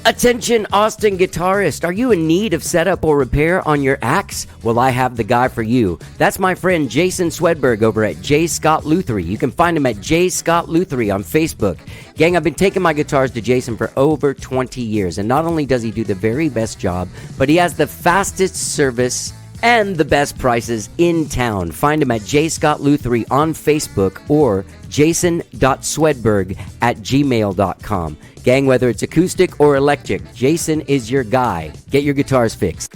Attention Austin guitarist, are you in need of setup or repair on your axe? Well, I have the guy for you. That's my friend Jason Swedberg over at J. Scott Lutherie. You can find him at J. Scott Lutherie on Facebook. Gang, I've been taking my guitars to Jason for over 20 years, and not only does he do the very best job, but he has the fastest service and the best prices in town. Find him at J. Scott Lutherie on Facebook or jason.swedberg@gmail.com. Gang, whether it's acoustic or electric, Jason is your guy. Get your guitars fixed.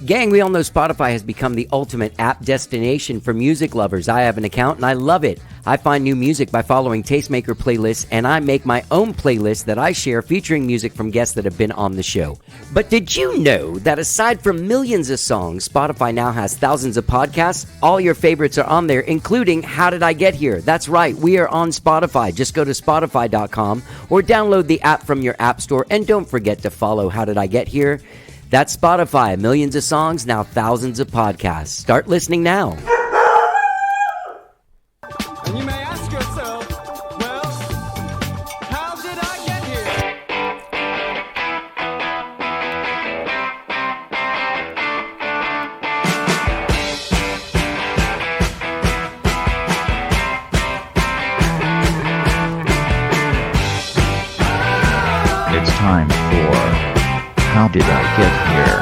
Gang, we all know Spotify has become the ultimate app destination for music lovers. I have an account and I love it. I find new music by following Tastemaker playlists, and I make my own playlist that I share featuring music from guests that have been on the show. But did you know that aside from millions of songs, Spotify now has thousands of podcasts? All your favorites are on there, including How Did I Get Here? That's right, we are on Spotify. Just go to Spotify.com or download the app from your app store, and don't forget to follow How Did I Get Here? That's Spotify. Millions of songs, now thousands of podcasts. Start listening now. And you may ask yourself, well, how did I get here? It's time for How Did I Get Here?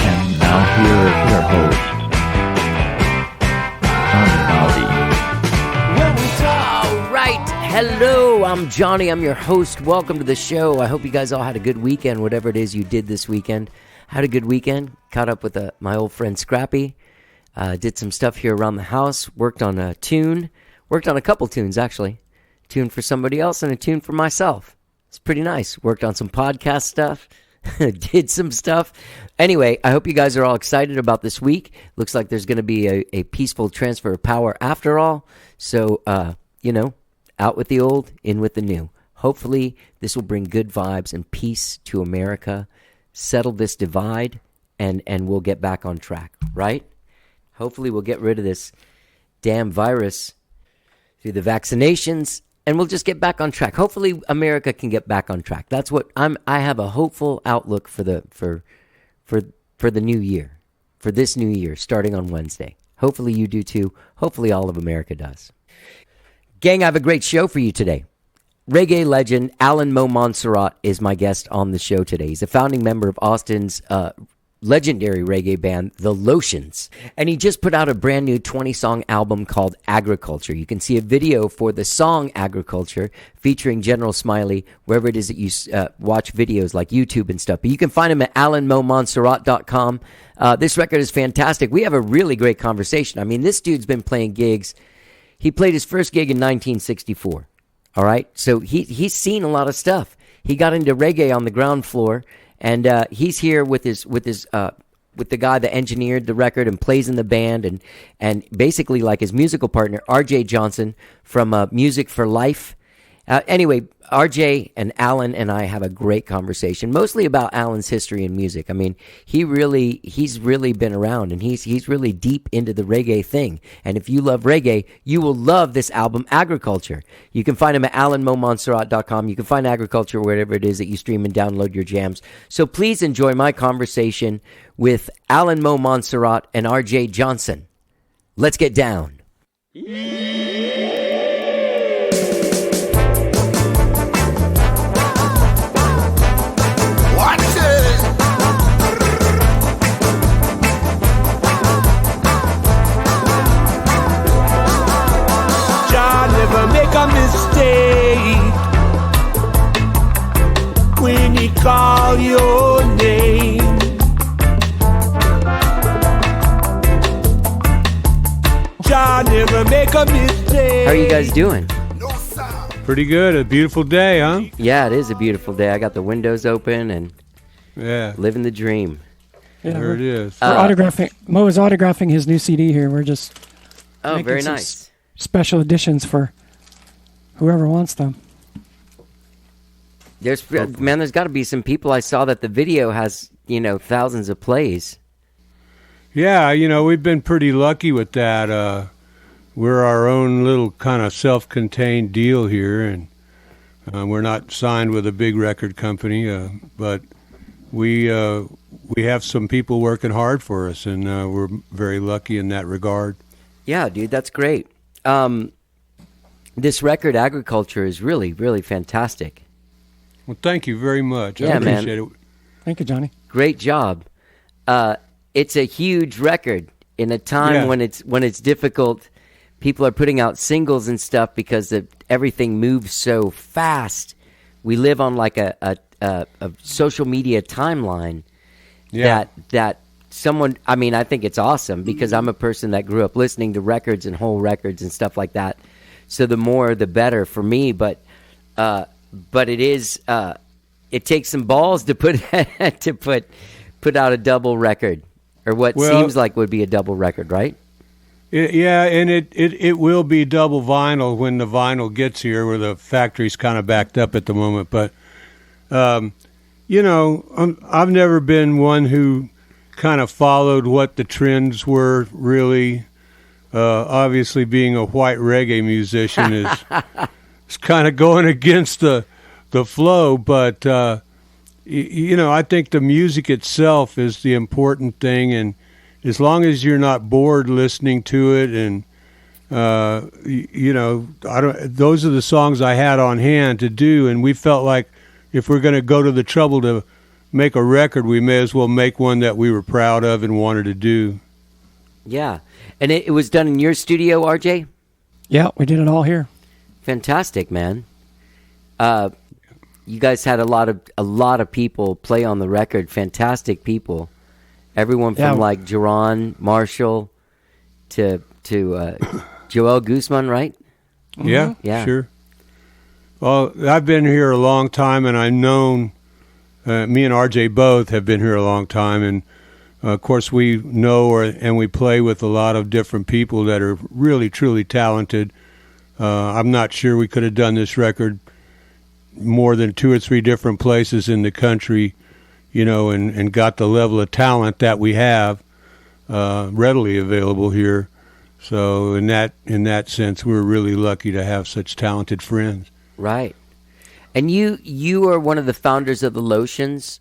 And now here is your host, All right. Hello, I'm Johnny. I'm your host. Welcome to the show. I hope you guys all had a good weekend, whatever it is you did this weekend. Had a good weekend. Caught up with my old friend Scrappy. Did some stuff here around the house. Worked on a tune. Worked on a couple tunes, actually. A tune for somebody else and a tune for myself. It's pretty nice. Worked on some podcast stuff. Did some stuff. Anyway, I hope you guys are all excited about this week. Looks like there's going to be a peaceful transfer of power after all. So, out with the old, in with the new. Hopefully, this will bring good vibes and peace to America, settle this divide, and we'll get back on track, right? Hopefully, we'll get rid of this damn virus through the vaccinations, and we'll just get back on track. Hopefully, America can get back on track. That's what I have a hopeful outlook for the new year, for this new year, starting on Wednesday. Hopefully, you do too. Hopefully, all of America does. Gang, I have a great show for you today. Reggae legend Alan Mo Monsarrat is my guest on the show today. He's a founding member of Austin's legendary reggae band, The Lotions. And he just put out a brand new 20-song album called Agriculture. You can see a video for the song Agriculture featuring General Smiley, wherever it is that you watch videos like YouTube and stuff. But you can find him at alanmomonsarrat.com. This record is fantastic. We have a really great conversation. I mean, this dude's been playing gigs. He played his first gig in 1964. All right? So he's seen a lot of stuff. He got into reggae on the ground floor. And he's here with the guy that engineered the record and plays in the band, and basically like his musical partner, R.J. Johnson from Music for Life. Anyway, R.J. and Alan and I have a great conversation, mostly about Alan's history in music. I mean, he's really been around, and he's really deep into the reggae thing. And if you love reggae, you will love this album, Agriculture. You can find him at alanmomonsarrat.com. You can find Agriculture wherever it is that you stream and download your jams. So please enjoy my conversation with Alan Mo Monsarrat and R.J. Johnson. Let's get down. Make a mistake when he call your name. John never make a mistake. How are you guys doing? Pretty good. A beautiful day, huh? Yeah, it is a beautiful day. I got the windows open and living the dream. Yeah, there it is. We're autographing. Mo is autographing his new CD here. We're just very nice. Special editions for whoever wants them. There's got to be some people. I saw that the video has, thousands of plays. Yeah, we've been pretty lucky with that. We're our own little kind of self-contained deal here, and We're not signed with a big record company, but we have some people working hard for us, and we're very lucky in that regard. Yeah, dude, that's great. This record, Agriculture, is really, really fantastic. Well, thank you very much. Yeah, I appreciate man. it. Thank you, Johnny. Great job. It's a huge record in a time when it's difficult. People are putting out singles and stuff because everything moves so fast. We live on like a social media timeline that someone, I mean, I think it's awesome because I'm a person that grew up listening to records and whole records and stuff like that. So the more, the better for me. But it is, it takes some balls to put out a double record, or what seems like would be a double record, right? And it will be double vinyl when the vinyl gets here, where the factory's kind of backed up at the moment. But, I've never been one who kind of followed what the trends were, really. Obviously, being a white reggae musician is kind of going against the flow. But, I think the music itself is the important thing. And as long as you're not bored listening to it, and those are the songs I had on hand to do, and we felt like if we're going to go to the trouble to make a record, we may as well make one that we were proud of and wanted to do. Yeah, and it was done in your studio, RJ? Yeah, we did it all here. Fantastic, man. You guys had a lot of people play on the record. Fantastic people. Everyone from like Jerron Marshall to Joel Guzman, right? Yeah, Yeah. Sure. Well, I've been here a long time, and I've known me and RJ both have been here a long time, and of course we know and we play with a lot of different people that are really truly talented. I'm not sure we could have done this record more than 2 or 3 different places in the country, and got the level of talent that we have readily available here. So in that sense, we're really lucky to have such talented friends. Right. And you are one of the founders of the Lotions.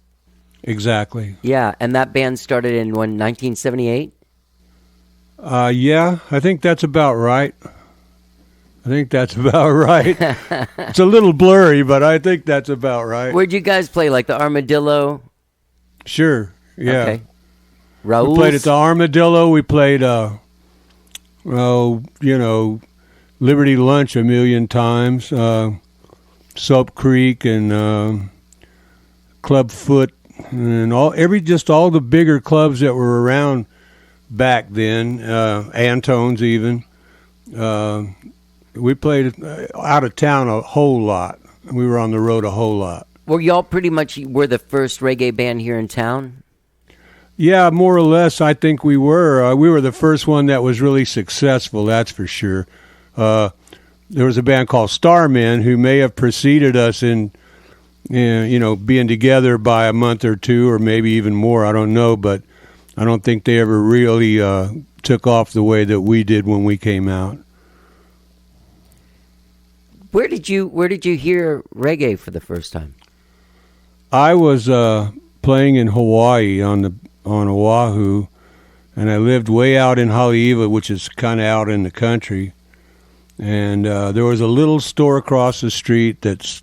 Exactly. Yeah, and that band started in 1978? Yeah, I think that's about right. It's a little blurry, but I think that's about right. Where'd you guys play? Like the Armadillo? Sure. Yeah. Okay. We played at the Armadillo. We played, Liberty Lunch a million times. Soap Creek and Clubfoot and all the bigger clubs that were around back then. Antone's even. We played out of town a whole lot. We were on the road a whole lot. Well, y'all pretty much were the first reggae band here in town? Yeah, more or less, I think we were. We were the first one that was really successful, that's for sure. There was a band called Starmen who may have preceded us in being together by a month or two or maybe even more. I don't know, but I don't think they ever really took off the way that we did when we came out. Where did you hear reggae for the first time? I was playing in Hawaii on Oahu, and I lived way out in Haleiwa, which is kind of out in the country. And there was a little store across the street that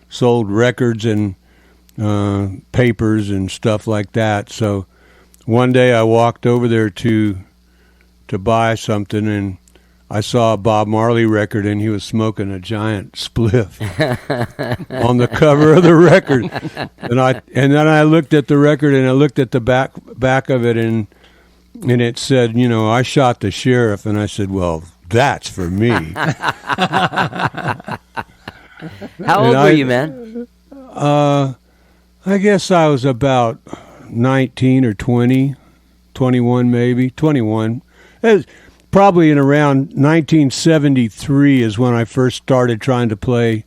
sold records and papers and stuff like that. So one day I walked over there to buy something, and I saw a Bob Marley record, and he was smoking a giant spliff on the cover of the record. And then I looked at the record, and I looked at the back of it, and it said, I shot the sheriff. And I said, well, that's for me. How old were you, man? I guess I was about 19 or 20, 21 maybe, 21. It was probably in around 1973 is when I first started trying to play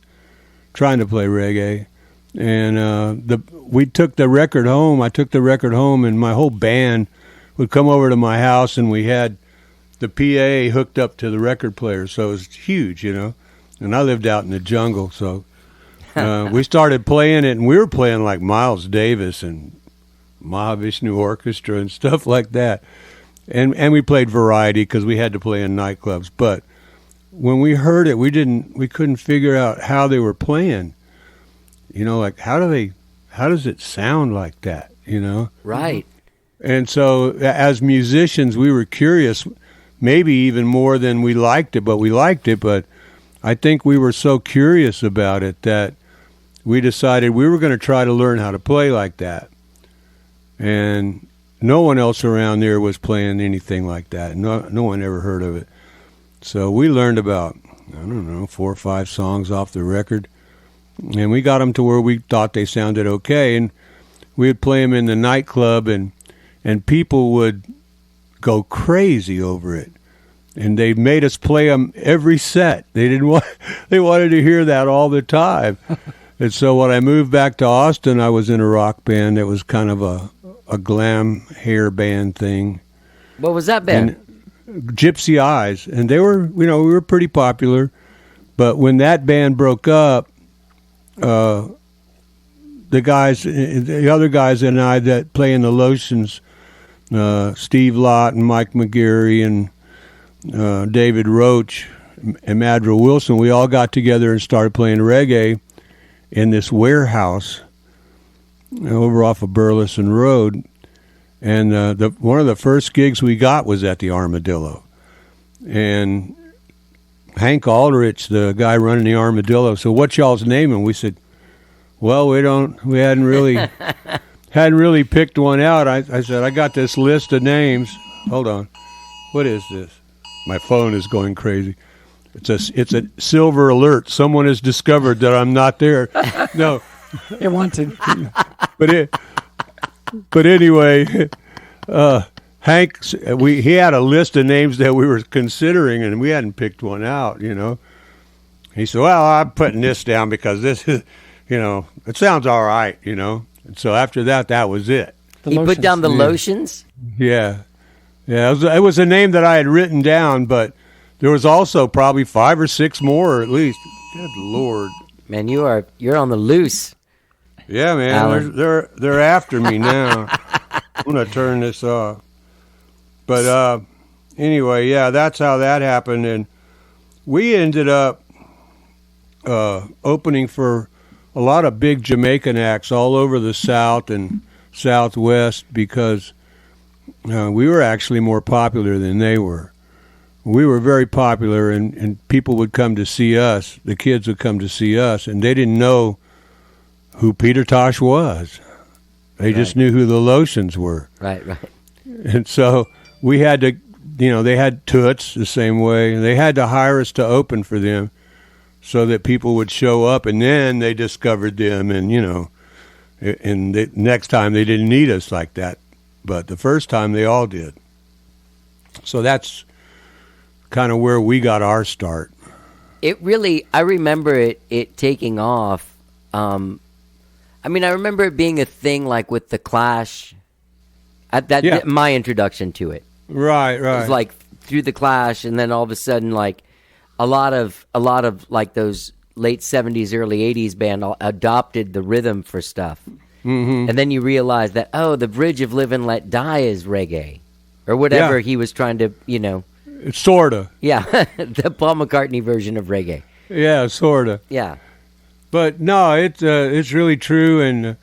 reggae. And we took the record home. I took the record home, and my whole band would come over to my house, and we had the PA hooked up to the record player, so it was huge, And I lived out in the jungle, so We started playing it, and we were playing like Miles Davis and Mahavishnu Orchestra and stuff like that. And we played variety because we had to play in nightclubs. But when we heard it, we couldn't figure out how they were playing. You know, like how does it sound like that? You know, Right. And so as musicians, we were curious, maybe even more than we liked it, but we liked it. But I think we were so curious about it that we decided we were going to try to learn how to play like that. And no one else around there was playing anything like that. No one ever heard of it. So we learned about, I don't know, 4 or 5 songs off the record. And we got them to where we thought they sounded okay. And we would play them in the nightclub, and people would go crazy over it. And they made us play them every set. They wanted to hear that all the time. And so when I moved back to Austin, I was in a rock band that was kind of a glam hair band thing. What was that band? And Gypsy Eyes. And they were, we were pretty popular. But when that band broke up, the other guys and I that play in the Lotions, Steve Lott and Mike McGarry and David Roach and Madra Wilson, we all got together and started playing reggae in this warehouse over off of Burleson Road. And one of the first gigs we got was at the Armadillo. And Hank Aldrich, the guy running the Armadillo, so what's y'all's name? And we said, well, we hadn't really picked one out. I said, I got this list of names. Hold on. What is this? My phone is going crazy. It's a silver alert. Someone has discovered that I'm not there. No. It wanted. But anyway, Hank, he had a list of names that we were considering, and we hadn't picked one out, He said, well, I'm putting this down because this is, it sounds all right, And so after that was it. He put down the Lotions? Yeah. Yeah, it was a name that I had written down, but there was also probably 5 or 6 more at least. Good Lord. Man, you're on the loose. Yeah, man, Alan. they're after me now. I'm gonna turn this off. But anyway, yeah, that's how that happened, and we ended up opening for a lot of big Jamaican acts all over the South and Southwest because we were actually more popular than they were. We were very popular, and people would come to see us. The kids would come to see us, and they didn't know who Peter Tosh was. They just knew who the Lotions were. Right. And so we had to, they had Toots the same way, and they had to hire us to open for them so that people would show up, and then they discovered them, and, and the next time they didn't need us like that. But the first time they all did. So that's kind of where we got our start. I remember it taking off. I remember it being a thing like with the Clash. My introduction to it. Right. It was like through the Clash, and then all of a sudden, like a lot of like those late 70s, early 80s band adopted the rhythm for stuff. Mm-hmm. And then you realize that, the Bridge of Live and Let Die is reggae. Or whatever he was trying to, Sort of. Yeah, the Paul McCartney version of reggae. Yeah, sort of. Yeah. But no, it's really true, and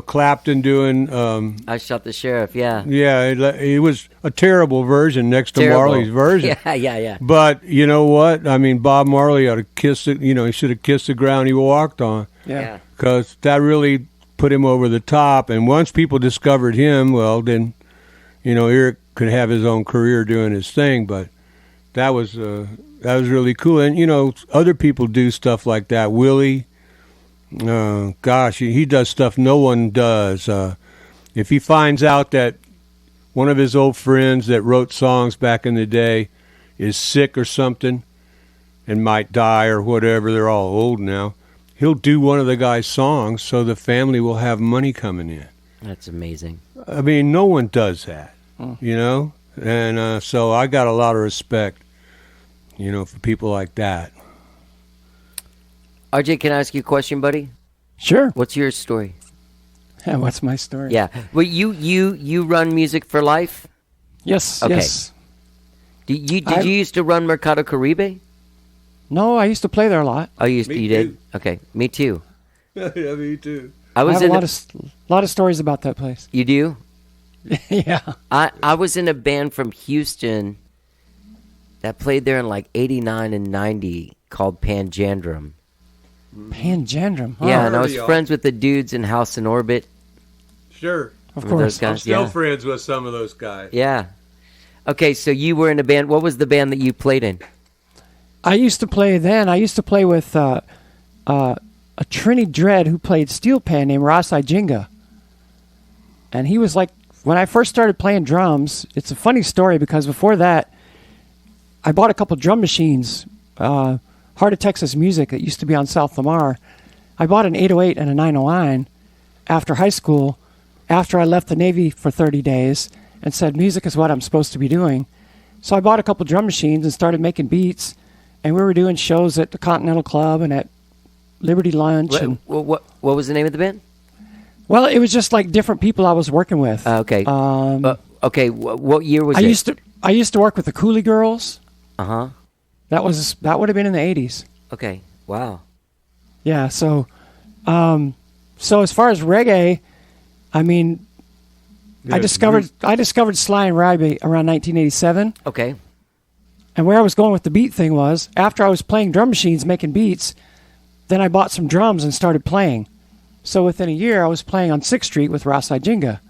Clapton doing. I Shot the Sheriff. Yeah. Yeah, it was a terrible version next to Marley's version. Yeah. But you know what? I mean, Bob Marley ought to kiss it. He should have kissed the ground he walked on. Yeah. Because that really put him over the top. And once people discovered him, well, then, Eric could have his own career doing his thing. But that was really cool. And, other people do stuff like that. Willie, he does stuff no one does. If he finds out that one of his old friends that wrote songs back in the day is sick or something and might die or whatever, they're all old now, he'll do one of the guy's songs so the family will have money coming in. That's amazing. I mean, no one does that, And so I got a lot of respect, for people like that. RJ, can I ask you a question, buddy? Sure. What's your story? Yeah, what's my story? Yeah. Well, you run Music for Life? Yes. Okay. Yes. Did you used to run Mercado Caribe? No, I used to play there a lot. Oh, you Me did? too. Okay, me too. Yeah, me too. I I was have in a lot of stories about that place. You do? Yeah. I was in a band from Houston that played there in like 89 and 90 called Panjandrum. Panjandrum. Huh? Yeah, and I heard was of y'all. friends with the dudes in House in Orbit. Sure. Of Remember those course. guys? I'm still Yeah. friends with some of those guys. Yeah. Okay, so you were in a band. What was the band that you played in? I used to play with a Trini Dread who played steel pan named Ross Ijinga. And he was like, when I first started playing drums, it's a funny story because before that, I bought a couple drum machines, Heart of Texas Music that used to be on South Lamar. I bought an 808 and a 909 after high school, after I left the Navy for 30 days, and said music is what I'm supposed to be doing. So I bought a couple drum machines and started making beats, and we were doing shows at the Continental Club and at Liberty Lunch. And What was the name of the band? well, it was just like different people I was working with. Okay. Okay, what year was I it? I used to work with the Coolie Girls. Uh-huh. That would have been in the 80s. Okay. Wow. Yeah, so as far as reggae, I mean, Yeah, I discovered Sly and Ryby around 1987, Okay. and where I was going with the beat thing was after I was playing drum machines making beats, then I bought some drums and started playing. So within a year, I was playing on 6th Street with Ross Ijinga,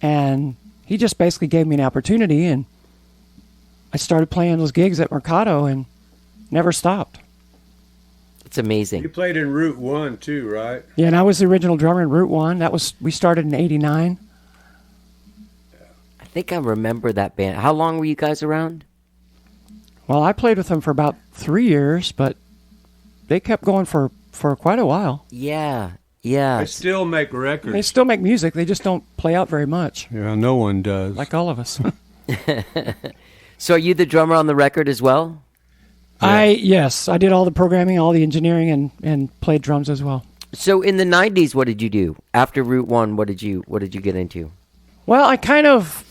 and he just basically gave me an opportunity, and I started playing those gigs at Mercado and never stopped. It's amazing. You played in Route 1 too, right? Yeah, and I was the original drummer in Route 1. We started in 89. I think I remember that band. How long were you guys around? Well, I played with them for about 3 years, but they kept going for quite a while. Yeah. Yeah. I still make records. They still make music. They just don't play out very much, Yeah, no one does. like all of us. So are you the drummer on the record as well? Yes, I did all the programming, all the engineering, and played drums as well. So in the 90s, what did you do? After Route 1, what did you get into? Well, I kind of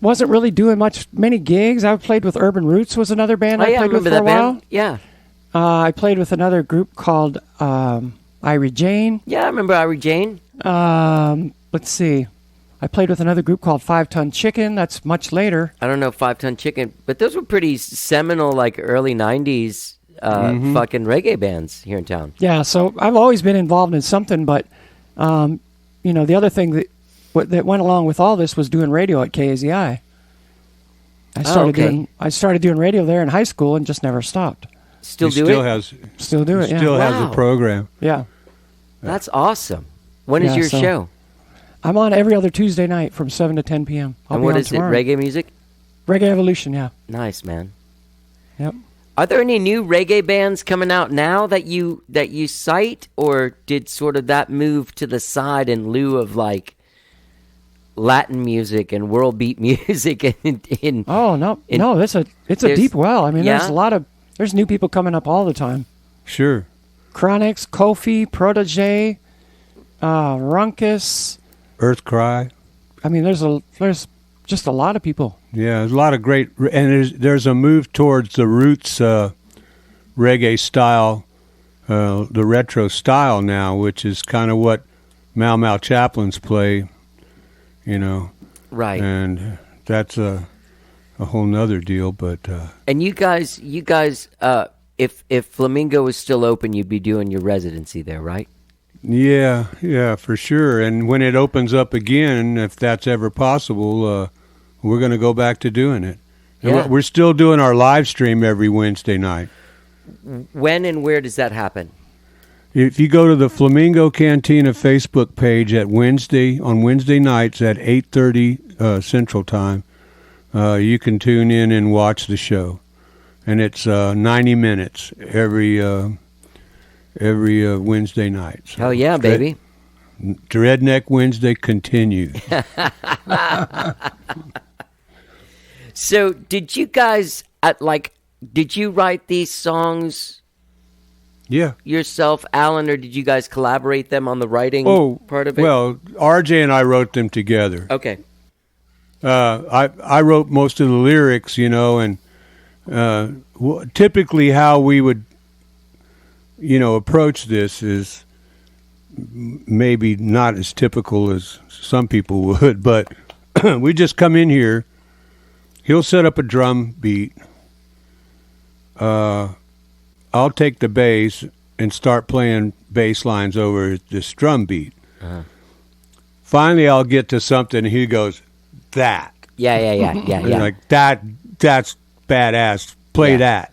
wasn't really doing many gigs. I played with Urban Roots was another band I I played with remember for a that while. band. Yeah. I played with another group called Irie Jane. Yeah, I remember Irie Jane. Let's see. I played with another group called 5 Ton Chicken. That's much later. I don't know 5 Ton Chicken, but those were pretty seminal, like early 90s fucking reggae bands here in town. Yeah, so I've always been involved in something, but the other thing that went along with all this was doing radio at KAZI. I started doing radio there in high school and just never stopped. Still He do still it? has Still do it. Yeah. still has Wow. a program. Yeah. That's awesome. When is Yeah, your so- show? I'm on every other Tuesday night from 7 to 10 p.m. I'll And be what on is tomorrow. it? Reggae music? Reggae Evolution, yeah. Nice, man. Yep. Are there any new reggae bands coming out now that you cite, or did sort of that move to the side in lieu of like Latin music and world beat music? Oh no, It- no, it's a there's- deep well. I mean, Yeah? there's new people coming up all the time. Sure. Chronix, Kofi, Protege, Runckus. Earth Cry. I mean, there's just a lot of people. Yeah, there's a lot of great, and there's a move towards the roots reggae style, the retro style now, which is kind of what Mau Mau Chaplains play, Right. and that's a whole nother deal. But And you guys, if Flamingo was still open, you'd be doing your residency there, right? yeah, for sure. And when it opens up again, if that's ever possible, we're going to go back to doing it. And Yeah. we're still doing our live stream every Wednesday night. When and where does that happen? If you go to the Flamingo Cantina Facebook page on Wednesday nights at 8:30 Central Time, you can tune in and watch the show, and it's 90 minutes every Wednesday night. So Hell yeah, baby. Redneck Wednesday continues. So, did you guys did you write these songs Yeah. yourself, Alan, or did you guys collaborate them on the writing part of it? Well, RJ and I wrote them together. Okay. I wrote most of the lyrics, and typically how we would, approach this is maybe not as typical as some people would, but we just come in here. He'll set up a drum beat. I'll take the bass and start playing bass lines over this drum beat. Uh-huh. Finally, I'll get to something, and he goes, that. Yeah. Like, that's badass. Play that.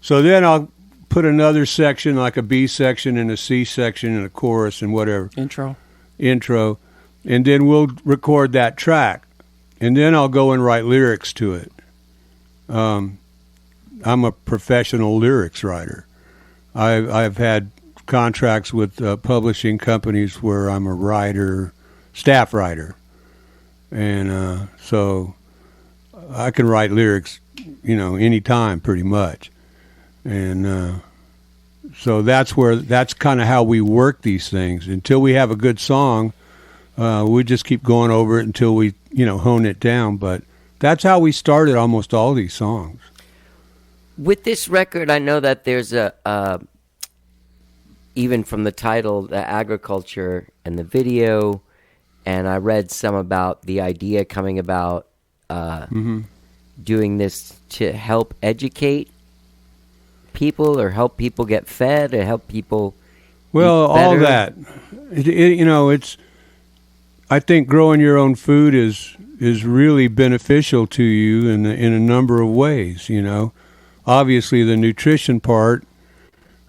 So then I'll put another section, like a B section and a C section and a chorus and whatever. Intro. And then we'll record that track. And then I'll go and write lyrics to it. I'm a professional lyrics writer. I've had contracts with publishing companies where I'm a writer, staff writer. And so I can write lyrics, anytime pretty much. And so that's kind of how we work these things. Until we have a good song, we just keep going over it until we, hone it down. But that's how we started almost all these songs. With this record, I know that there's even from the title, the agriculture and the video, and I read some about the idea coming about doing this to help educate people or help people get fed or help people all that. It's. I think growing your own food is really beneficial to you in a number of ways, Obviously, the nutrition part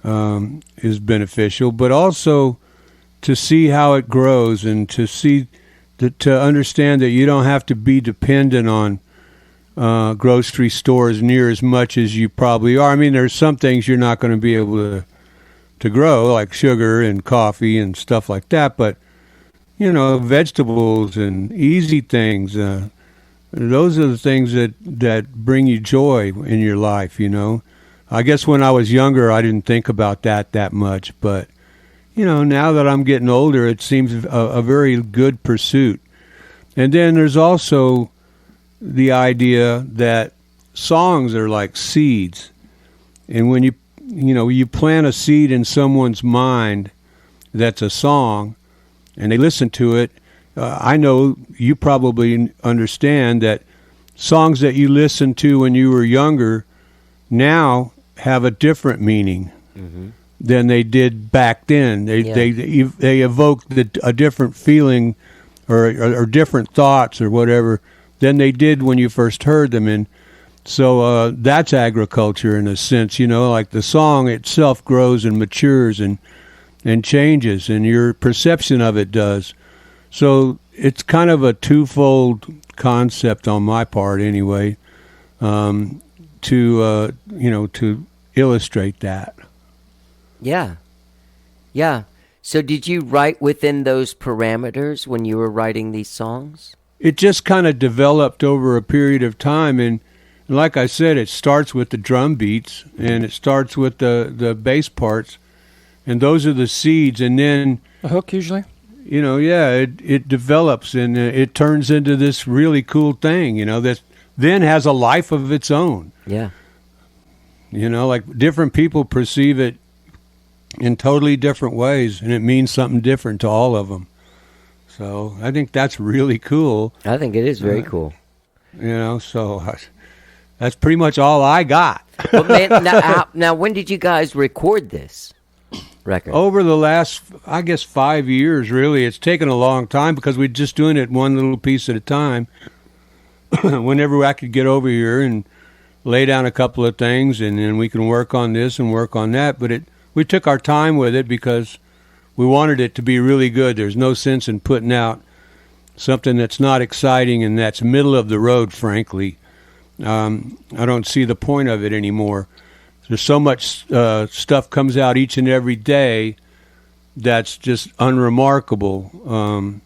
is beneficial, but also to see how it grows and to understand that you don't have to be dependent on grocery stores near as much as you probably are. I mean, there's some things you're not going to be able to grow, like sugar and coffee and stuff like that, but, vegetables and easy things, those are the things that bring you joy in your life, I guess when I was younger, I didn't think about that much. But, now that I'm getting older, it seems a very good pursuit. And then there's also the idea that songs are like seeds. And when you plant a seed in someone's mind that's a song, and they listen to it, I know you probably understand that songs that you listened to when you were younger now have a different meaning than they did back then. They evoked a different feeling or different thoughts or whatever than they did when you first heard them. And so that's agriculture in a sense, like the song itself grows and matures and changes, and your perception of it does. So it's kind of a twofold concept on my part, anyway, to illustrate that. Yeah. So did you write within those parameters when you were writing these songs? It just kind of developed over a period of time, and like I said, it starts with the drum beats, and it starts with the bass parts, and those are the seeds, and then a hook usually. It develops and it turns into this really cool thing, that then has a life of its own. Yeah. Like different people perceive it in totally different ways, and it means something different to all of them. So I think that's really cool. I think it is very cool. So that's pretty much all I got. Well, man, now, when did you guys record this record? Over the last, I guess, 5 years, really. It's taken a long time because we're just doing it one little piece at a time. Whenever I could get over here and lay down a couple of things, and then we can work on this and work on that. But we took our time with it because we wanted it to be really good. There's no sense in putting out something that's not exciting and that's middle of the road, frankly. I don't see the point of it anymore. There's so much stuff comes out each and every day that's just unremarkable.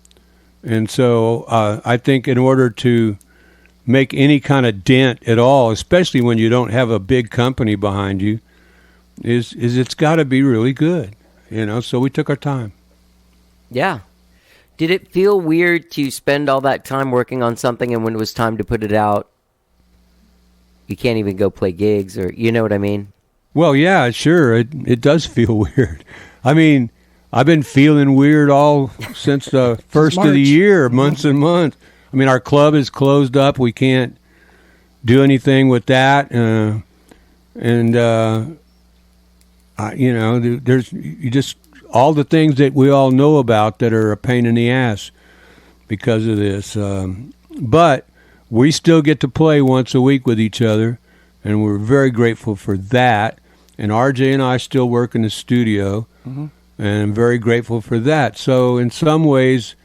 And so I think in order to make any kind of dent at all, especially when you don't have a big company behind you, is it's got to be really good, So we took our time. Yeah. Did it feel weird to spend all that time working on something, and when it was time to put it out, you can't even go play gigs, or you know what I mean? Well, yeah, sure. It does feel weird. I mean, I've been feeling weird all since the first of the year, months and months. I mean, our club is closed up. We can't do anything with that. There's just all the things that we all know about that are a pain in the ass because of this. But we still get to play once a week with each other, and we're very grateful for that. And RJ and I still work in the studio, and I'm very grateful for that. So in some ways,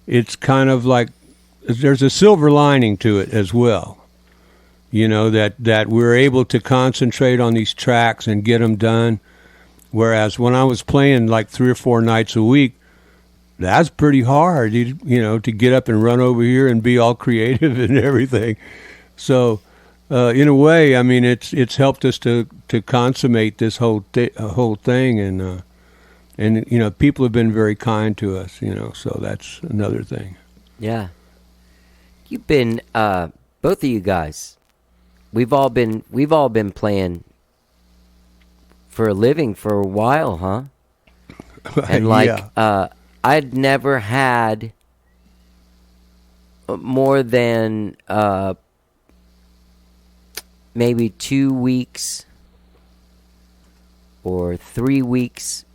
it's kind of like there's a silver lining to it as well. That we're able to concentrate on these tracks and get them done. Whereas when I was playing like 3 or 4 nights a week, that's pretty hard, to get up and run over here and be all creative and everything. So, in a way, I mean, it's helped us to consummate this whole thing, and people have been very kind to us, So that's another thing. Yeah, you've been both of you guys. We've all been playing for a living for a while, huh? And I'd never had more than maybe 2 weeks or 3 weeks,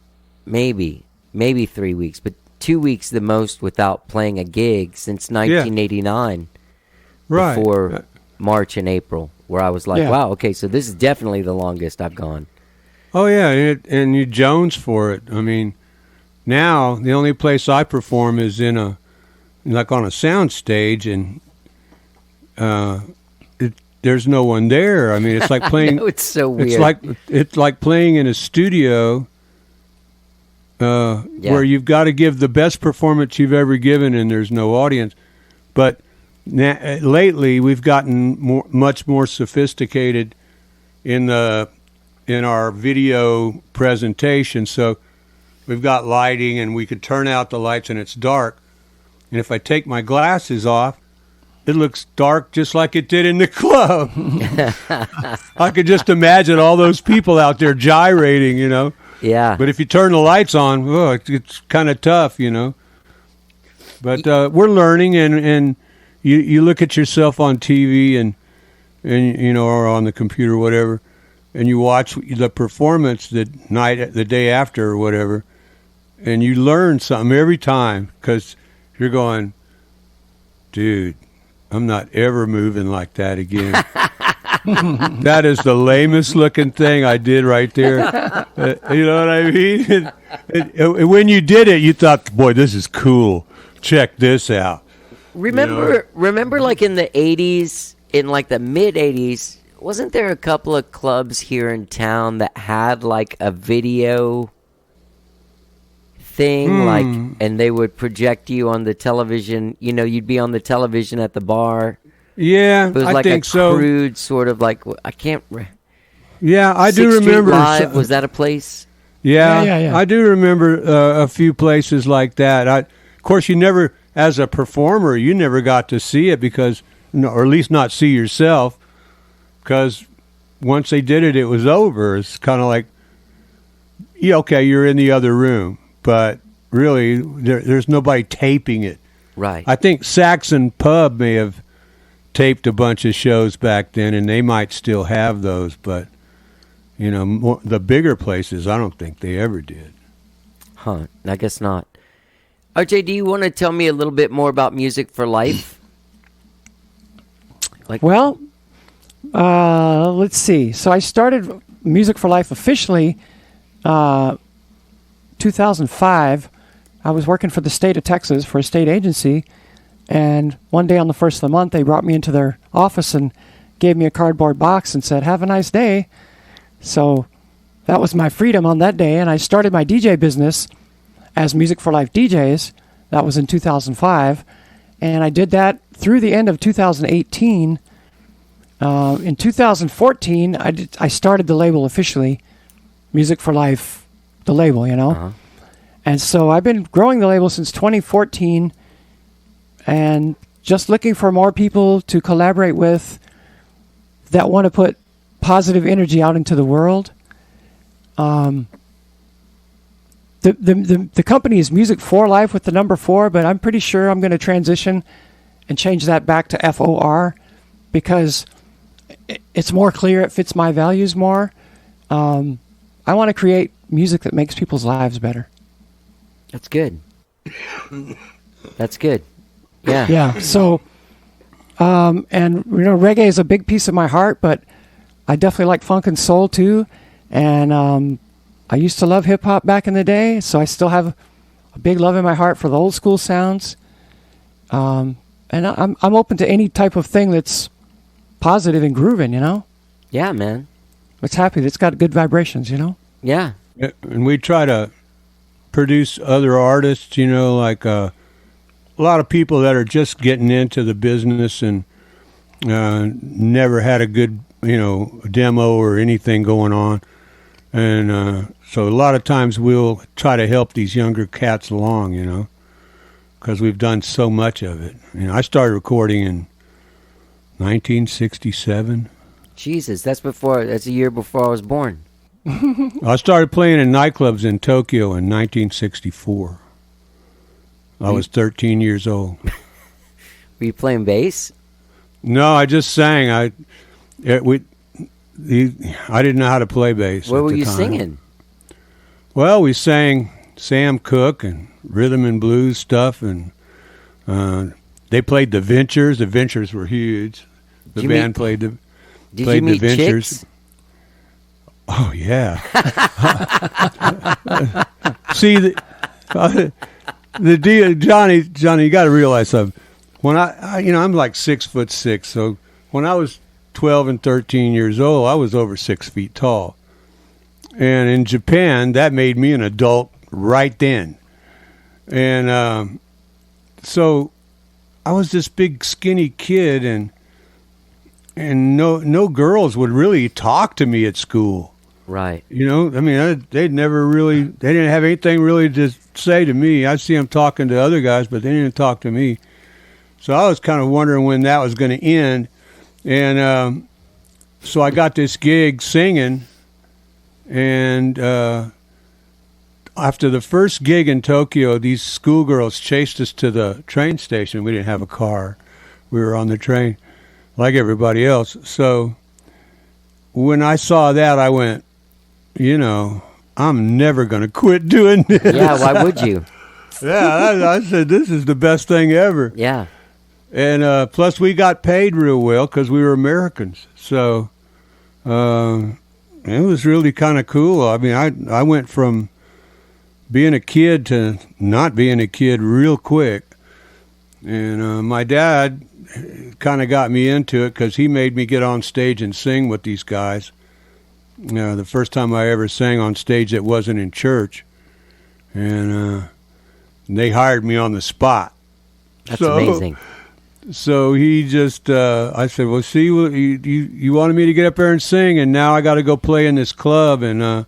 maybe 3 weeks, but 2 weeks the most without playing a gig since 1989, right? Before March and April, where I was like, wow, okay, so this is definitely the longest I've gone. Oh, yeah, and you Jones for it. I mean, now the only place I perform is on a sound stage, and there's no one there. I mean, it's like playing. No, it's so weird. It's like playing in a studio where you've got to give the best performance you've ever given, and there's no audience. But lately, we've gotten much more sophisticated in our video presentation. So we've got lighting, and we could turn out the lights, and it's dark. And if I take my glasses off, it looks dark just like it did in the club. I could just imagine all those people out there gyrating, Yeah. But if you turn the lights on, it's kind of tough, But we're learning, and you look at yourself on TV and or on the computer or whatever, and you watch the performance the day after or whatever, and you learn something every time because you're going, dude, I'm not ever moving like that again. That is the lamest looking thing I did right there. You know what I mean? When you did it, you thought, boy, this is cool. Check this out. Remember like in the 80s, in like the mid 80s, wasn't there a couple of clubs here in town that had like a video thing, like, and they would project you on the television? You'd be on the television at the bar. Yeah, it was I like think a so. Crude sort of like, I can't. Yeah, I do 6th Street remember. Live, was that a place? Yeah. I do remember a few places like that. Of course, you never, as a performer, you never got to see it because, or at least not see yourself. Because once they did it, it was over. It's kind of like, okay, you're in the other room, but really, there's nobody taping it. Right. I think Saxon Pub may have taped a bunch of shows back then, and they might still have those, but the bigger places, I don't think they ever did. Huh? I guess not. RJ, do you want to tell me a little bit more about Music for Life? Let's see. So I started Music for Life officially 2005. I was working for the state of Texas for a state agency, and one day on the first of the month, they brought me into their office and gave me a cardboard box and said, "Have a nice day." So that was my freedom on that day, and I started my DJ business as Music for Life DJs. That was in 2005, and I did that through the end of 2018. In 2014, I started the label officially, Music for Life, the label, you know. Uh-huh. And so I've been growing the label since 2014 and just looking for more people to collaborate with that want to put positive energy out into the world. The company is Music for Life with the number 4, but I'm pretty sure I'm going to transition and change that back to FOR because it's more clear. It fits my values more. I want to create music that makes people's lives better. That's good. That's good. Yeah. Yeah. So, and reggae is a big piece of my heart, but I definitely like funk and soul too. And I used to love hip hop back in the day, so I still have a big love in my heart for the old school sounds. And I'm open to any type of thing that's positive and grooving, you know. Yeah, man. It's happy. It's got good vibrations, you know. Yeah. And we try to produce other artists, you know, like a lot of people that are just getting into the business and never had a good, demo or anything going on. And so a lot of times we'll try to help these younger cats along, because we've done so much of it. I started recording in 1967. Jesus, that's a year before I was born. I started playing in nightclubs in Tokyo in 1964. I was 13 years old. Were you playing bass? No, I just sang. I didn't know how to play bass. What at were the you time. singing? Well, we sang Sam Cooke and rhythm and blues stuff, and they played the Ventures. The Ventures were huge. The band played the Ventures. Chicks? Oh yeah. See the deal, Johnny, you got to realize something. When I'm like 6'6", so when I was 12 and 13 years old, I was over 6 feet tall. And in Japan, that made me an adult right then. And so I was this big skinny kid, and no girls would really talk to me at school. Right. They didn't have anything really to say to me. I'd see them talking to other guys, but they didn't talk to me. So I was kind of wondering when that was going to end. And so I got this gig singing, and after the first gig in Tokyo, these schoolgirls chased us to the train station. We didn't have a car. We were on the train like everybody else. So when I saw that, I went, I'm never going to quit doing this. Yeah, why would you? Yeah, I said, this is the best thing ever. Yeah. And plus, we got paid real well because we were Americans. So it was really kind of cool. I mean, I went from being a kid to not being a kid real quick. And my dad kind of got me into it because he made me get on stage and sing with these guys. The first time I ever sang on stage that wasn't in church. And they hired me on the spot. That's amazing. So he just, I said, well, see, you wanted me to get up there and sing, and now I got to go play in this club. And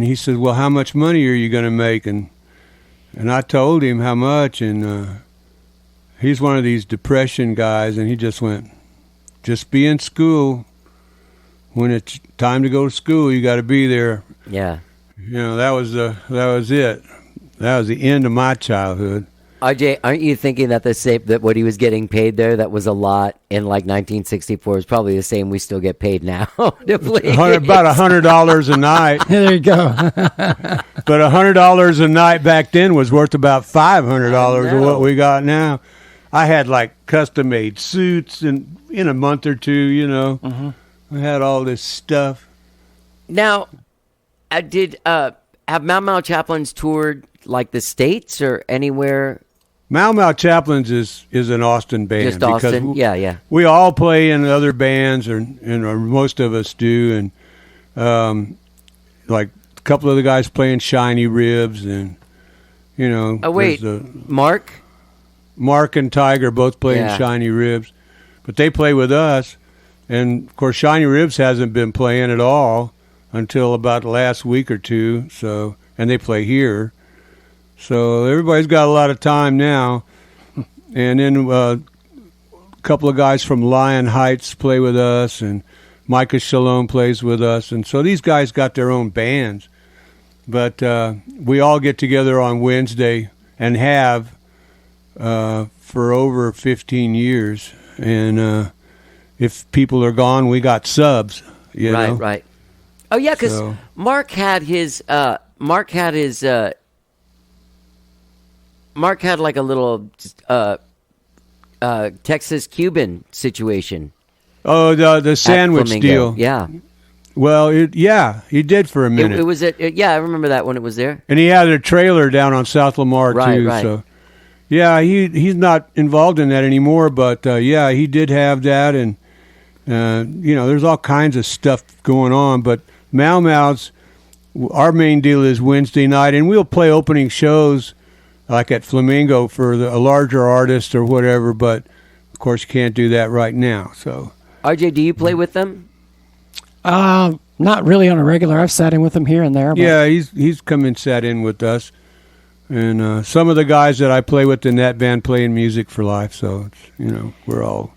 he said, well, how much money are you going to make? And I told him how much, and he's one of these depression guys, and he just went, just be in school. When it's time to go to school, you got to be there. Yeah. That was it. That was the end of my childhood. RJ, aren't you thinking that that what he was getting paid there, that was a lot in like 1964, is probably the same we still get paid now to play? About $100 a night. There you go. But $100 a night back then was worth about $500 of what we got now. I had like custom-made suits in a month or two, Mm-hmm. I had all this stuff. Now, have Mau Mau Chaplains toured like the States or anywhere? Mau Mau Chaplains is an Austin band. Just Austin? Yeah. We all play in other bands, or most of us do, and like a couple of the guys playing Shiny Ribs, and Oh wait, Mark and Tiger both playing Shiny Ribs, but they play with us, and of course Shiny Ribs hasn't been playing at all. until about the last week or two. So, and they play here. So everybody's got a lot of time now. And then a couple of guys from Lion Heights play with us, and Micah Shalom plays with us. And so these guys got their own bands. But we all get together on Wednesday and have for over 15 years. And if people are gone, we got subs. You know? Right. Oh yeah, because So- Mark had like a little Texas Cuban situation. Oh, the sandwich Flamingo. deal. Yeah, Well, he did for a minute. it was yeah, I remember that when it was there. And he had a trailer down on South Lamar Right, too. right. So, yeah, he's not involved in that anymore. But yeah, he did have that, and there's all kinds of stuff going on. But Mau Mau's, our main deal is Wednesday night, and we'll play opening shows like at Flamingo for a larger artist or whatever. But of course, you can't do that right now. So, RJ, do you play with them? Not really on a regular. I've sat in with him here and there. But yeah, he's come and sat in with us. And some of the guys that I play with in that band play in Music for Life, so it's, we're all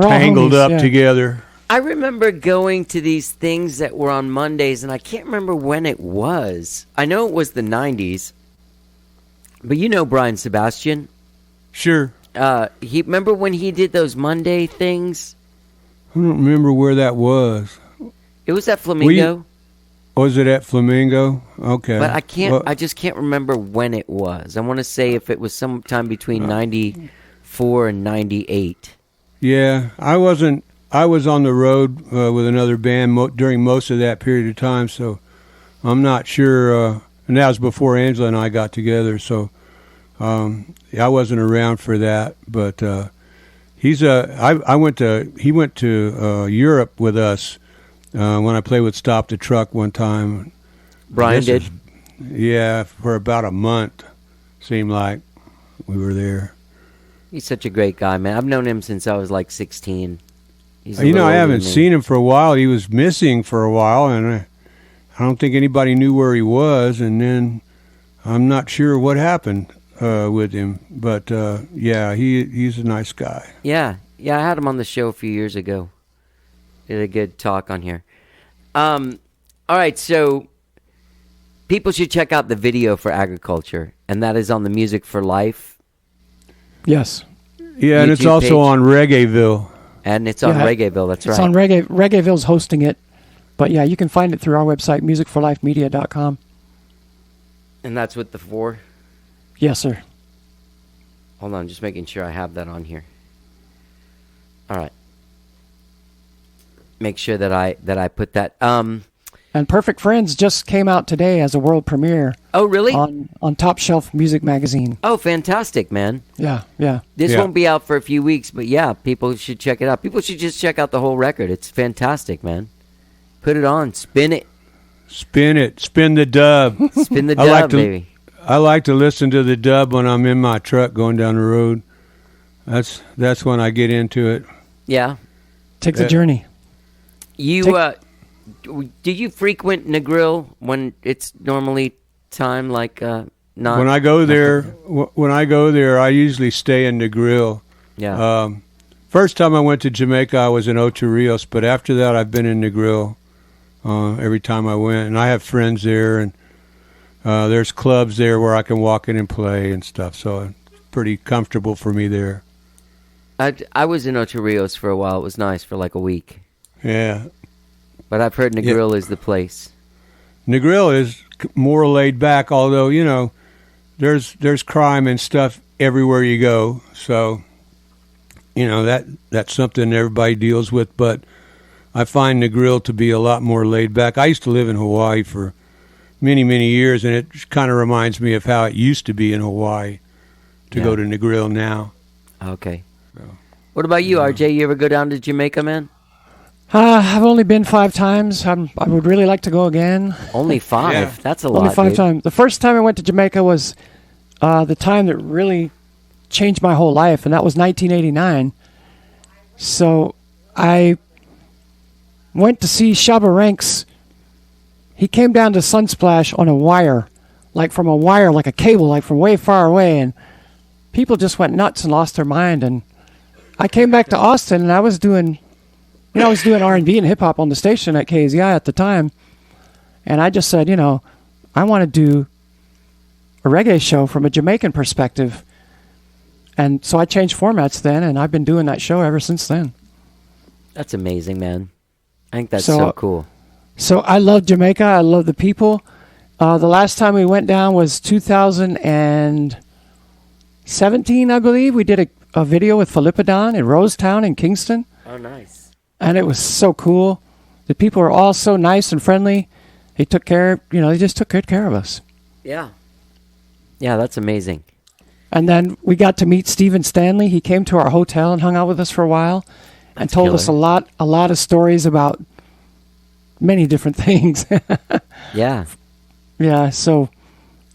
tangled homies, up yeah. together. I remember going to these things that were on Mondays, and I can't remember when it was. I know it was the 90s, but you know Brian Sebastian. Sure. Remember when he did those Monday things? I don't remember where that was. It was at Flamingo, Was it at Flamingo? Okay. but I can't. Well, I just can't remember when it was. I want to say if it was sometime between 94 and 98. yeah, I wasn't. I was on the road with another band during most of that period of time, so I'm not sure. And that was before Angela and I got together, so I wasn't around for that. But he went to Europe with us when I played with Stop the Truck one time. Brian did. Yeah, for about a month. Seemed like we were there. He's such a great guy, man. I've known him since I was like 16. He's a I little older haven't than me. seen him for a while. He was missing for a while, and I don't think anybody knew where he was. And then I'm not sure what happened with him. But yeah, he's a nice guy. Yeah, I had him on the show a few years ago. Did a good talk on here. All right, so people should check out the video for Agriculture, and that is on the Music for Life, Yes. Yeah, and it's YouTube also page. on Reggaeville. and it's on Yeah, Reggaeville. That's It's right. on Reggaeville's hosting it. But yeah, you can find it through our website, musicforlifemedia.com. And that's with the 4. Yes, sir. Hold on, just making sure I have that on here. All right. Make sure that I put that. And Perfect Friends just came out today as a world premiere Oh, really? on Top Shelf Music Magazine. Oh, fantastic, man. Yeah. This Yeah. won't be out for a few weeks, but yeah, people should check it out. People should just check out the whole record. It's fantastic, man. Put it on, spin it, Spin the dub. spin the I like dub, to- baby. I like to listen to the dub when I'm in my truck going down the road. That's when I get into it. Yeah. Take the Yeah. journey. You do you frequent Negril when it's normally time like not When I go there, I usually stay in the grill. Yeah. First time I went to Jamaica, I was in Ocho Rios, but after that, I've been in the grill every time I went, and I have friends there, and there's clubs there where I can walk in and play and stuff. So it's pretty comfortable for me there. I was in Ocho Rios for a while. It was nice for like a week. Yeah, But I've heard Negril is the place. Negril is more laid back, although there's crime and stuff everywhere you go. So that's something everybody deals with. But I find Negril to be a lot more laid back. I used to live in Hawaii for many, many years, and it kind of reminds me of how it used to be in Hawaii to go to Negril now. Okay. What about you, RJ? You ever go down to Jamaica, man? I've only been 5 times. I would really like to go again. Only 5. Yeah. That's a lot. Only 5 dude. times. The first time I went to Jamaica was the time that really changed my whole life, and that was 1989. So I went to see Shabba Ranks he came down to Sunsplash on a wire, like a cable, like from way far away, and people just went nuts and lost their mind. And I came back to Austin, and I was doing R&B and hip hop on the station at KZI at the time, and I just said, I want to do a reggae show from a Jamaican perspective. And so I changed formats then, and I've been doing that show ever since then. That's amazing, man. I think that's so cool. So I love Jamaica. I love the people. The last time we went down was 2017, I believe. We did a video with Philippodon in Rosetown in Kingston. Oh, nice. And it was so cool. The people were all so nice and friendly. They took care, they just took good care of us. Yeah. Yeah, that's amazing. And then we got to meet Stephen Stanley. He came to our hotel and hung out with us for a while and told us a lot of stories about many different things. Yeah. Yeah, so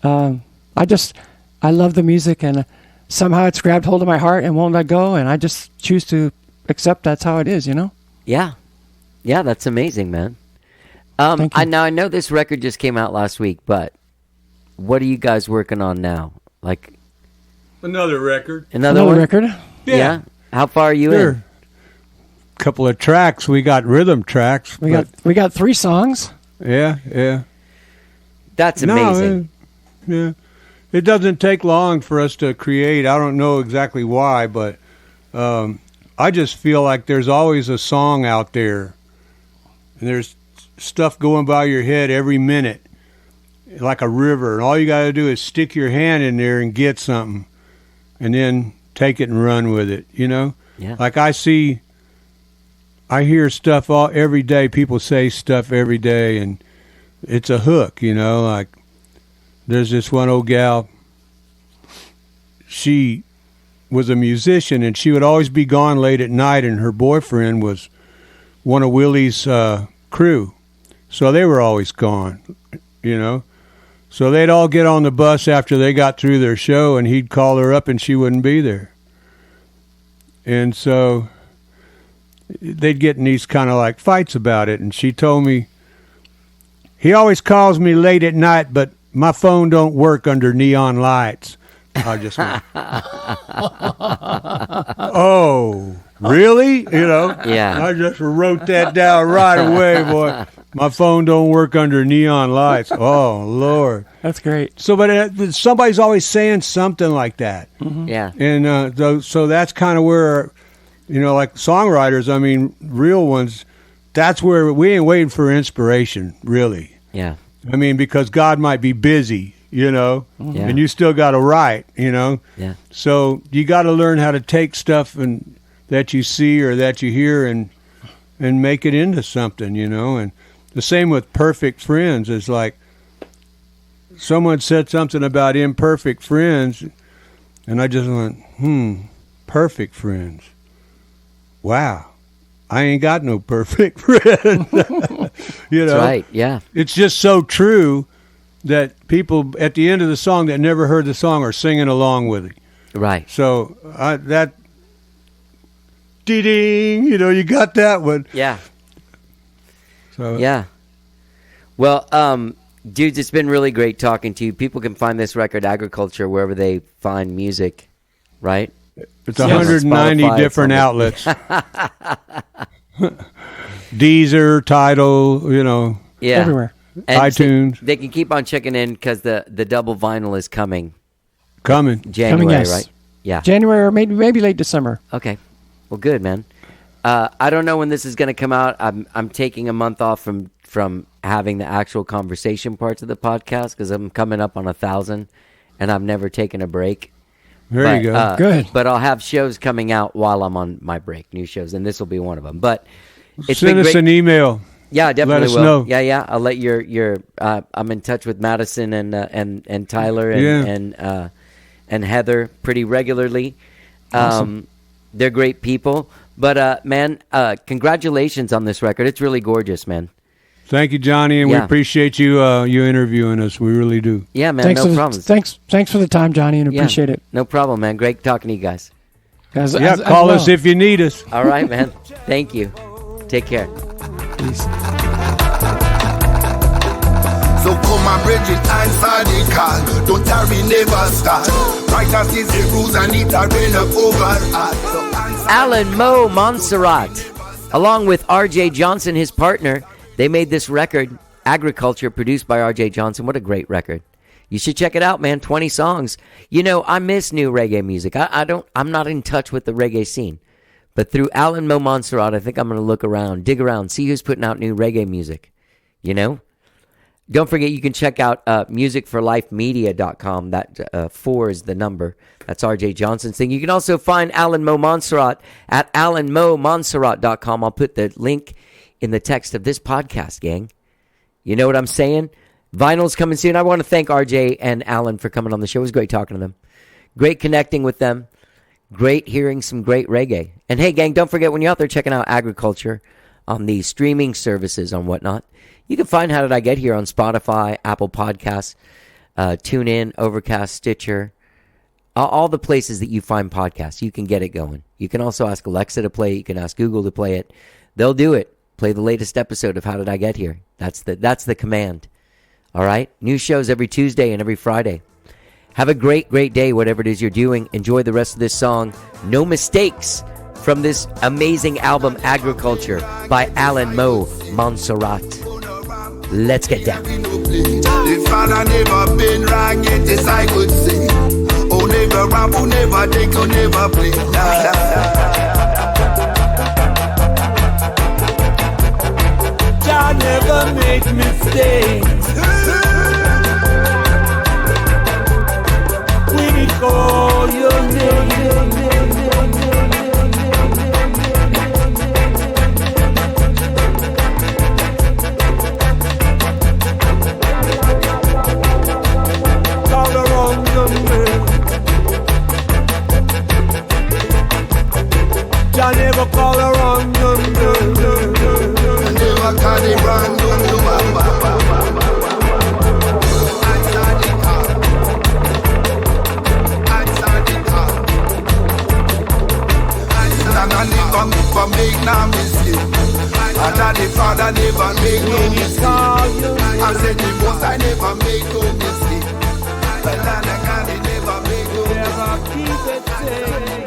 I love the music, and somehow it's grabbed hold of my heart and won't let go, and I just choose to accept that's how it is, Yeah. Yeah, that's amazing, man. Thank you. I know this record just came out last week, but what are you guys working on now? Like Another record. another one? record. Yeah. How far are you Sure. in? Couple of tracks. We got rhythm tracks. We got 3 songs. Yeah. That's amazing. Yeah. It doesn't take long for us to create. I don't know exactly why, but I just feel like there's always a song out there, and there's stuff going by your head every minute, like a river, and all you got to do is stick your hand in there and get something, and then take it and run with it, Yeah. Like I hear stuff every day. People say stuff every day, and it's a hook, like there's this one old gal. She was a musician, and she would always be gone late at night, and her boyfriend was one of Willie's crew. So they were always gone, So they'd all get on the bus after they got through their show, and he'd call her up, and she wouldn't be there. And so they'd get in these kind of like fights about it. And she told me, he always calls me late at night, but my phone don't work under neon lights. I just went, oh, really? Yeah. I just wrote that down right away, boy. My phone don't work under neon lights. Oh, Lord. That's great. So, but somebody's always saying something like that. Yeah. And so that's kind of where, like songwriters, real ones, that's where we ain't waiting for inspiration, really. Yeah. Because God might be busy, Yeah. and you still got to write, Yeah. So you got to learn how to take stuff that you see or that you hear and make it into something, and the same with Perfect Friends. Is like someone said something about imperfect friends, and I just went, perfect friends. Wow. I ain't got no perfect friends. That's right, yeah. It's just so true that people at the end of the song that never heard the song are singing along with it. Right. So that ding, you got that one. Yeah. So Yeah. Well, dudes, it's been really great talking to you. People can find this record, Agriculture, wherever they find music, right? it's 190 Spotify, different it's outlets. Deezer, Tidal, Yeah. Everywhere. And iTunes. they can keep on checking in because the double vinyl is coming coming. January, yes. right? Yeah. January or maybe late December. Okay. Well, good, man. I don't know when this is going to come out. I'm taking a month off from having the actual conversation parts of the podcast because I'm coming up on 1,000, and I've never taken a break. There you go. Good. But I'll have shows coming out while I'm on my break, new shows, and this will be one of them. But it's Send been us great. an email. Yeah, I definitely us will. know. Yeah. I'll let your. I'm in touch with Madison and Tyler and Heather pretty regularly. Awesome. They're great people. But man, congratulations on this record. It's really gorgeous, man. Thank you, Johnny, and we Yeah. appreciate you interviewing us. We really do. Yeah, man. Thanks No problem. Thanks for the time, Johnny, and Yeah, appreciate it. No problem, man. Great talking to you guys. Call well. us if you need us. All right, man. Thank you. Take care. Peace. So come and bridge it, answer the call. Don't tarry, never start. Righteous is the rules and it a reign of overall. So Alan Mo Monsarrat, along with R.J. Johnson, his partner, they made this record, Agriculture, produced by R.J. Johnson. What a great record. You should check it out, man. 20 songs. You know, I miss new reggae music. I'm not in touch with the reggae scene. But through Alan Mo Monsarrat, I think I'm going to look around, dig around, see who's putting out new reggae music. You know? Don't forget, you can check out musicforlifemedia.com. That 4 is the number. That's R.J. Johnson's thing. You can also find Alan Mo Monsarrat at alanmomonsarrat.com. I'll put the link in the text of this podcast, gang. You know what I'm saying? Vinyl's coming soon. I want to thank R.J. and Alan for coming on the show. It was great talking to them. Great connecting with them. Great hearing some great reggae. And hey, gang, don't forget when you're out there checking out Agriculture on the streaming services and whatnot, you can find How Did I Get Here on Spotify, Apple Podcasts, TuneIn, Overcast, Stitcher, all the places that you find podcasts. You can get it going. You can also ask Alexa to play it. You can ask Google to play it. They'll do it. Play the latest episode of How Did I Get Here. That's the command. All right? New shows every Tuesday and every Friday. Have a great, great day, whatever it is you're doing. Enjoy the rest of this song, No Mistakes, from this amazing album, Agriculture, by Alan Mo Monsarrat. Let's get down. the father never been wrong yet, yes I would say. Oh, never rap, oh, never take, oh, never play. Jah never make mistakes. When he call your name, call the wrong number. Jah never call the wrong number. Never call the wrong number. Answer the call. Answer the call. And I never make no mistake. And that the father never make no mistake. I said the boss I never make no mistake. But I never make no mistake. Never keep it safe.